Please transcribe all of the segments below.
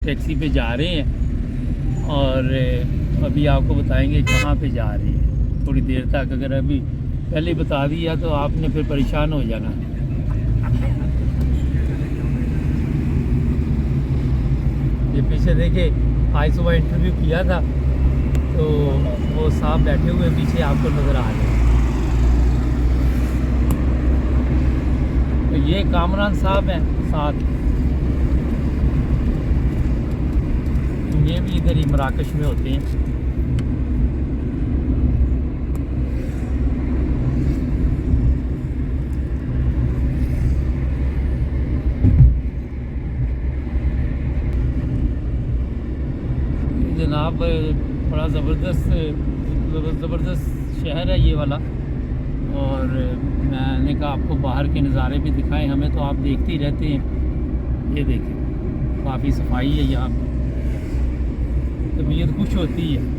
Taxi पे जा रहे हैं और अभी आपको बताएंगे कहाँ पे जा रहे हैं थोड़ी देर तक। अगर अभी पहले बता दिया तो आपने फिर परेशान हो जाना। ये पीछे देखे, आज सुबह इंटरव्यू किया था तो वो साहब बैठे हुए पीछे आपको नज़र आ रहे हैं। तो ये कामरान साहब हैं साथ, ये भी इधर ही मराकश में होते हैं। जनाब बड़ा ज़बरदस्त शहर है ये वाला, और मैंने कहा आपको बाहर के नज़ारे भी दिखाएं, हमें तो आप देखते ही रहते हैं। ये देखें काफ़ी सफाई है यहाँ पर, तबीयत खुश होती है।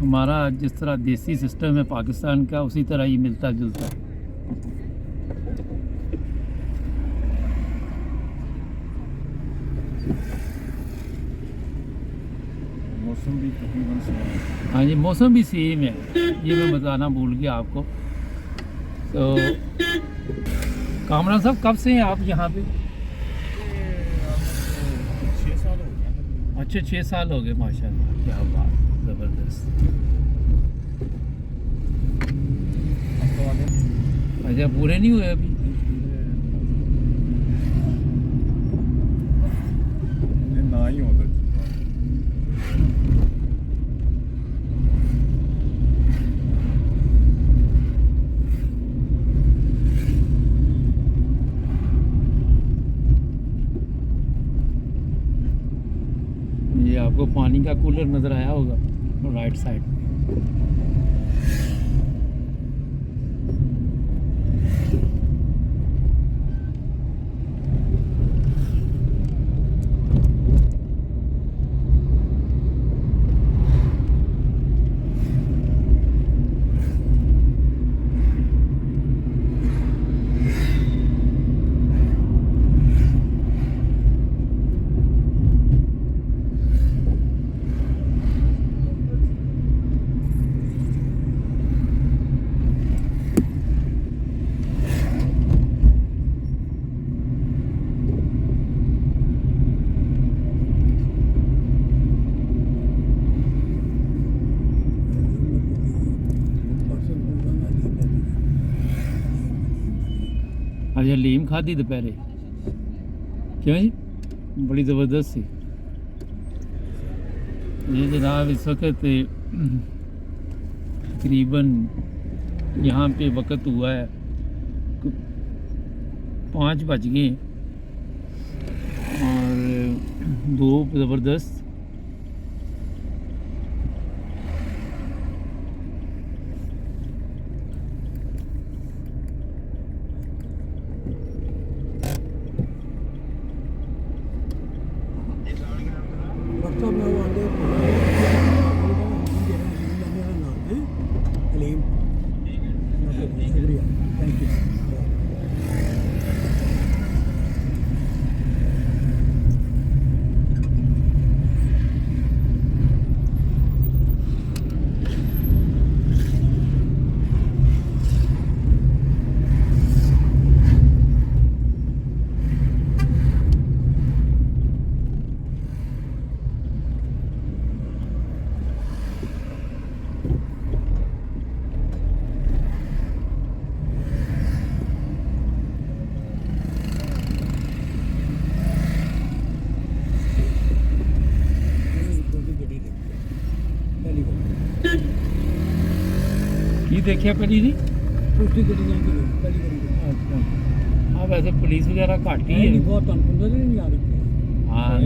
हमारा जिस तरह देसी सिस्टम है पाकिस्तान का, उसी तरह ही मिलता जुलता है। मौसम भी तकरीबन सेम है। हाँ जी, मौसम भी सेम है, ये मैं बताना भूल गया आपको। तो कामरान साहब कब से हैं आप यहाँ पे? 6 साल हो गए। अच्छा 6 साल हो गए, माशाल्लाह, क्या बात, ज़बरदस्त। अच्छा पूरे नहीं हुए अभी? ना ही होता। ये आपको पानी का कूलर नज़र आया होगा राइट साइड। अच्छा लीम खाधी दोपहरे, क्यों जी? बड़ी ज़बरदस्त थी। ये जनाब इस वक्त तकरीबन यहाँ पे वक्त हुआ है 5 बज गए और धूप ज़बरदस्त। शुक्रिया, थैंक यू। की देखिए पहली जी। उसकी गड्डी जाके पहली गड्डी। अच्छा हाँ, वैसे पुलिस वगैरह घट ही है। बहुत तंग नहीं आ रही।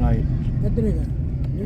राइट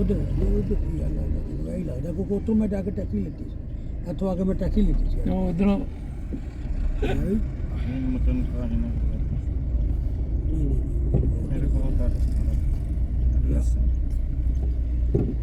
उधर यही लगता क्योंकि उतो मैं जाके टैक्सी लेती थी इतों आगे मैं टैक्सी लेती थी तो उधरों मटन का है ना मेरे को होता है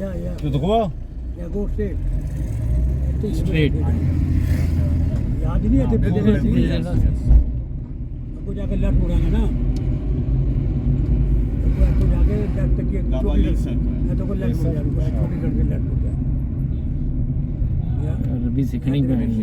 या tout droit या गो स्ट्रेट स्ट्रेट याद नहीं आते बिल्कुल, पीछे बिल्कुल, से बिल्कुल। आपको जाके लेफ्ट मुड़ेंगे ना आपको जाके लेफ्ट तक ये Double छोटी circle। है तो को लेफ्ट मुड़ जाएगा छोटी करके लेफ्ट मुड़ जाएगा या अरबी सीखनी पड़ेगी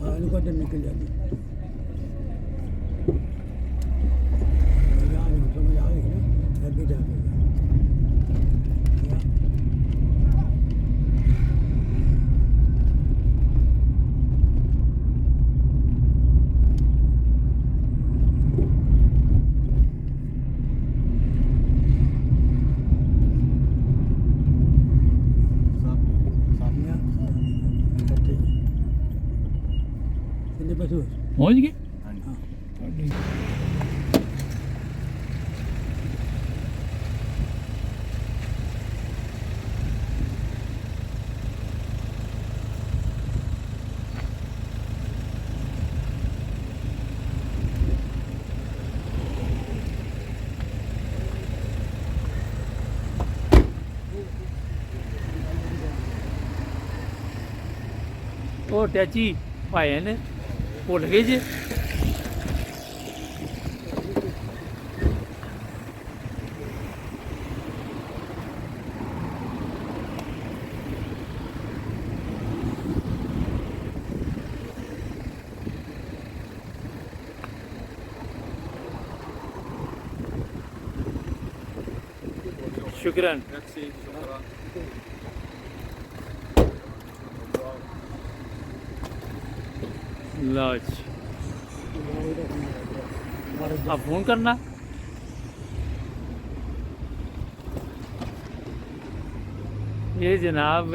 हाँ इनको इधर निकल जाती यार समझ आ गई ना आगे जाके या या करते कितने पैसे हुए पहुंच गए ਉਹ ਟੈਚੀ ਭਾਏ ਨੇ ਭੁੱਲ ਗਏ ਜੇ शुक्रन लो जी अब फोन करना ये जनाब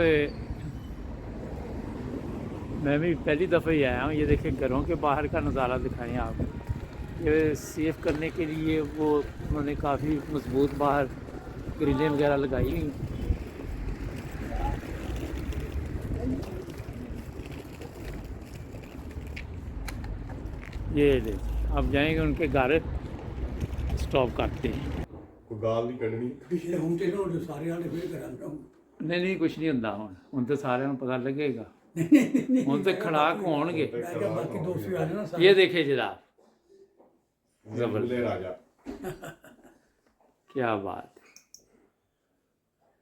मैं भी पहली दफ़ा ही आया हूँ। ये देखिए घरों के बाहर का नज़ारा दिखाएं आप। ये सेफ करने के लिए वो उन्होंने काफ़ी मजबूत बाहर ग्रिलें वगैरह लगाई हुई। ये देखिए अब जाएंगे उनके घर, स्टॉप करते हैं। ਕੋਈ ਗਾਲ ਨਹੀਂ ਕੱਢਣੀ पिछले हम तेरे और सारे वाले फिर करा नहीं नहीं कुछ नहीं ਹੁੰਦਾ ਹੁਣ तो सारे पता लगेगा। नहीं ਹੁਣ तो खड़ाक होंगे। मैं क्या बाकी दोस्त भी आ जाए ना ये देखिए जनाब ਜ਼ਬਰਦਸਤ ਰਾਜਾ क्या बात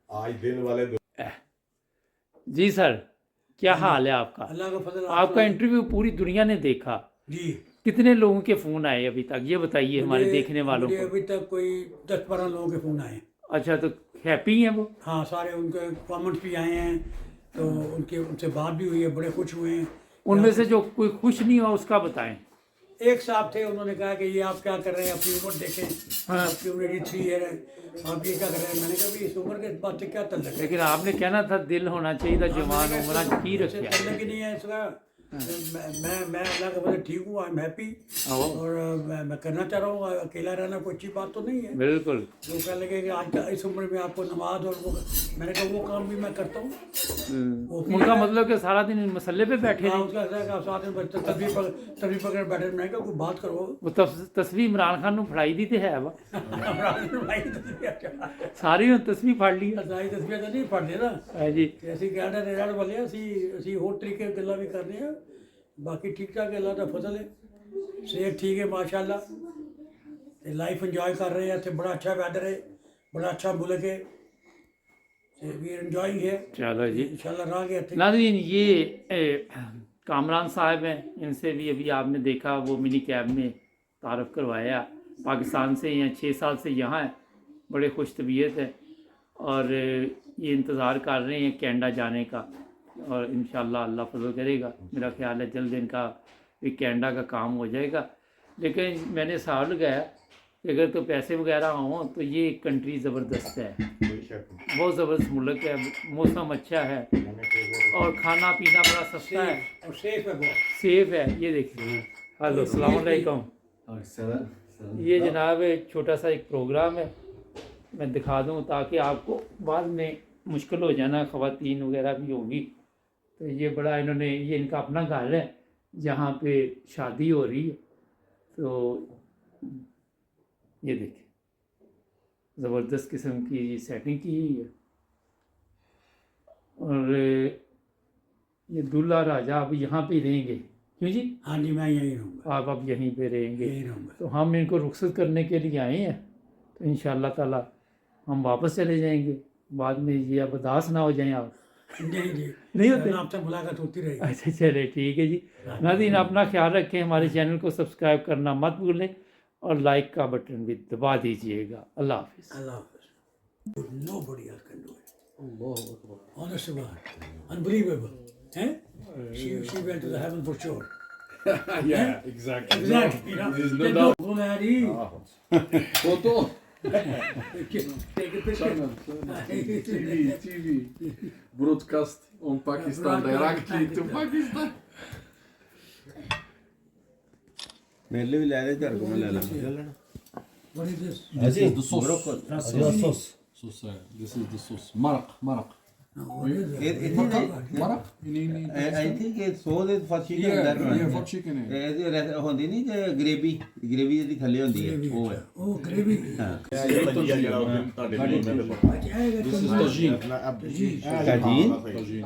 आज दिन वाले है। जी सर क्या हाल है आपका? अल्लाह का फजल आपका इंटरव्यू पूरी दुनिया ने देखा। जी कितने लोगों के फोन आए अभी तक ये बताइए हमारे मुझे- देखने वालों मुझे को। अभी तक कोई 10-12 लोगों के फोन आए। अच्छा तो हैप्पी हैं वो? हाँ सारे उनके कमेंट्स भी आए हैं तो उनसे बात भी हुई है, बड़े खुश हुए हैं। उनमें से जो कोई खुश नहीं हुआ उसका बताएं। एक साहब थे, उन्होंने कहा कि ये आप क्या कर रहे हैं, अपनी उम्र देखें, हाँ। आपकी उम्र 83 ईयर है, आप ये क्या कर रहे हैं। मैंने कहा भी इस उम्र के बात से क्या तल्लक है, लेकिन आपने कहना था दिल होना चाहिए था जवान उम्र की इससे रखे। तल्लक ही नहीं है इसका। मैं अल्लाह का फजल ठीक हूँ, आई एम हैप्पी। हाँ। और मैं करना चाह रहा हूँ, अकेला रहना कोई अच्छी बात तो नहीं है। बिल्कुल वो कहने लगे कि आज का इस उम्र में आपको नमाज और वो, मैंने कहा वो काम भी मैं करता हूँ। उनका मतलब कि सारा दिन मसल्ले पे बैठे हाँ, रहे। उसका ऐसा है कि साथ में बच्चे तभी पकड़ बैठे, मैंने कहा कोई बात करो। वो तस्वीर इमरान खान ਨੂੰ ਫੜਾਈ ਦੀ ਤੇ ਹੈ ਵਾ भाई तस्वीर ਸਾਰੀ ਹੁਣ ਤਸਵੀਰ ਫੜ ਲਈ ਅਸਾਈ ਤਸਵੀਰ ਤਾਂ ਨਹੀਂ ਪੜਦੇ ਨਾ ਹੈ ਜੀ। ਤੇ ਅਸੀਂ ਕੈਨੇਡਾ ਦੇ ਰਹਿਣ ਵਾਲੇ ਹਾਂ, ਅਸੀਂ ਹੋਰ ਤਰੀਕੇ ਦੀ ਗੱਲਾਂ ਵੀ ਕਰਦੇ ਹਾਂ। ਬਾਕੀ ਠੀਕ ਠਾਕ ਹੈ, ਅੱਲਾ ਦਾ ਫਜ਼ਲ ਹੈ, ਸਿਹਤ ਠੀਕ ਹੈ ਮਾਸ਼ਾਅੱਲਾ, ਤੇ ਲਾਈਫ ਇੰਜੋਏ ਕਰ ਰਹੇ ਹਾਂ। ਇੱਥੇ ਬੜਾ ਅੱਛਾ ਵੈਦਰ ਹੈ, ਬੜਾ ਅੱਛਾ ਮੁਲਕ है, वी आर एंजॉयिंग है चलो जी इंशाल्लाह रहांगे ਇੱਥੇ। नाज़रीन ये कामरान साहब हैं, इनसे भी अभी आपने देखा वो मिनी कैब में तारफ़ करवाया। पाकिस्तान से हैं, 6 साल से यहाँ है, बड़े खुश तबीयत है और ये इंतज़ार कर रहे हैं कनाडा जाने का और इंशाल्लाह अल्लाह फजल करेगा। मेरा ख्याल है जल्द इनका भी कनाडा का काम हो जाएगा। लेकिन मैंने हिसाब लगाया कि अगर तो पैसे वगैरह हों तो ये कंट्री ज़बरदस्त है, कोई शक नहीं। बहुत ज़बरदस्त मुल्क है, मौसम अच्छा है और खाना पीना बड़ा सस्ता है, और सेफ है बहुत। सेफ है। ये देखिए, हेलो अस्सलाम वालेकुम। ये जनाब एक छोटा सा एक प्रोग्राम है, मैं दिखा दूं ताकि आपको बाद में मुश्किल हो जाना, ख़वातीन वगैरह भी होगी। तो ये बड़ा इन्होंने, ये इनका अपना घर है जहाँ पे शादी हो रही है। तो ये देखिए ज़बरदस्त किस्म की सेटिंग की हुई है और ये दूल्हा राजा अब यहाँ पे रहेंगे। क्यों जी? हाँ जी, मैं यहीं रहूँगा, आप अब यहीं पे रहेंगे। यहीं रहूँगा। तो हम इनको रुखसत करने के लिए आए हैं, तो इंशाअल्लाह ताला हम वापस चले जाएंगे। बाद में ये अब उदास ना हो जाएं आप। नहीं जी, नहीं होते? आपसे मुलाकात होती रहेगी। अच्छा चले, ठीक है जी। नाज़रीन अपना ख्याल रखें, हमारे चैनल को सब्सक्राइब करना मत भूलें और लाइक का बटन भी दबा दीजिएगा। अल्लाह हाफिज़। Allah Hafiz. Nobody else can do it. Honest to God. Unbelievable. Eh? She went to the heaven for sure. Yeah, exactly. Exactly. You know, There is no there's doubt. no Larry. Photo. Take a picture. TV. Broadcast on Pakistan directly to Pakistan. मेरे लिए भी ले ले, तेरे को मैं ले लूँगा। What is this? This is the sauce. sauce. Sauce. This is the sauce. Maraq. No, what is It- it? it- Maraq. In I think it's so that for chicken Yeah, that one. yeah, for chicken. ਇਹ ਹੁੰਦੀ ਨਹੀਂ ਜੇ gravy ਜਿਹੜੀ ਥੱਲੇ ਹੁੰਦੀ ਹੈ ਉਹ ਹੈ। Oh, gravy. ਹਾਂ ਧਨੀਆ ਜਿਹੜਾ ਉਹ ਤੁਹਾਡੇ ਲਈ ਮੈਂ ਦਿਖਾਉਂਦਾ। This is tajin. ਤਾਜੀਨ Tajin.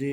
Ji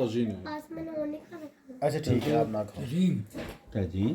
tajin. अच्छा ठीक है आप ना खाओ Tajin. ਤਾਜੀਨ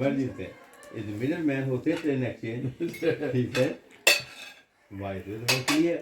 what is that? The middleman होते हैं ट्रेन एक्सचेंज ठीक है भाई तो होती है